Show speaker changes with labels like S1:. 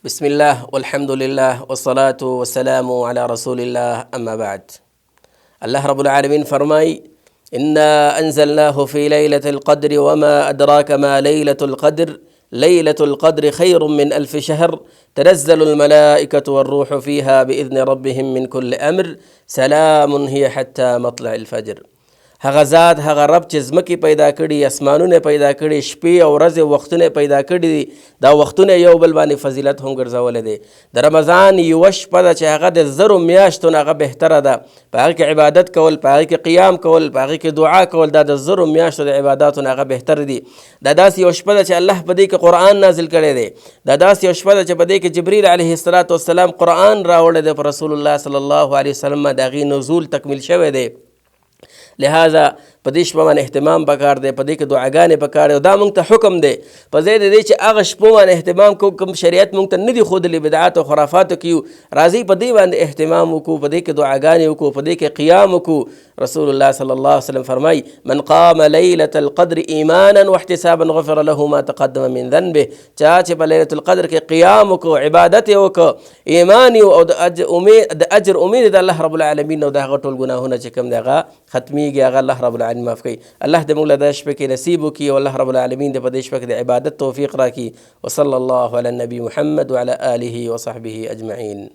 S1: بسم الله والحمد لله والصلاة والسلام على رسول الله أما بعد. الله رب العالمين فرماي إنا أنزلناه في ليلة القدر وما أدراك ما ليلة القدر ليلة القدر خير من 1000 شهر تنزل الملائكة والروح فيها بإذن ربهم من كل أمر سلام هي حتى مطلع الفجر. هغه ذات هغه رب چې ځمکې پیدا کړي، اسمانونه پیدا کړي، شپې او ورځې وختونه پیدا کړي دي. دا وختونه یو بل باندې فضیلت هم ګرځولی دی. د رمضان یوه شپه ده چې هغه د 1000 میاشتو نه هغه بهتره ده. په هغې کې عبادت کول، په هغې کې قیام کول، په هغې کې دعا کول، دا د 1000 میاشتو د عباداتو نه هغه بهتر دي. دا داسې یو شپه ده چې الله په دې کې قرآن نازل کړی دی. دا داسې یو شپه ده چې په دې کې جبریل علیه السلام قرآن راوړی دی، په رسول الله صلی الله علیه وسلم د هغې نزول تکمیل شوی دی. لہذا په دې شپه باندې اهتمام پکار دی، په دې کې دعاګانې پکار دی. او دا موږ ته حکم دی په ځای د دې چې هغه شپو باندې اهتمام کوو کوم شریعت موږ ته نه دي ښودلي، بدعات او خرافاتو کې یو. راځئ په دې باندې اهتمام وکړو، په دې کې دعاګانې وکړو، په دې کې قیام وکړو. رسول الله صلی الله علیه وسلم فرمایي من قام لیلة القدر ایمانا واحتسابا غفر له ما تقدم من ذنبه. چا چې په لیلة القدر کې قیام وکړو، عبادت یې وکړو، ایمان او د اجر امید د الله رب العالمین او د هغه ټول ګناهونه چې کوم دی هغه ختمیږي، هغه الله رب العالمین معاف کوي. الله دې موږ له دې شپې کې نصیب وکړي او الله رب العالمین دې په دې شپه کې د عبادت توفیق راکړي. وصلی الله علی النبي محمد وعلى آله وصحبه اجمعین.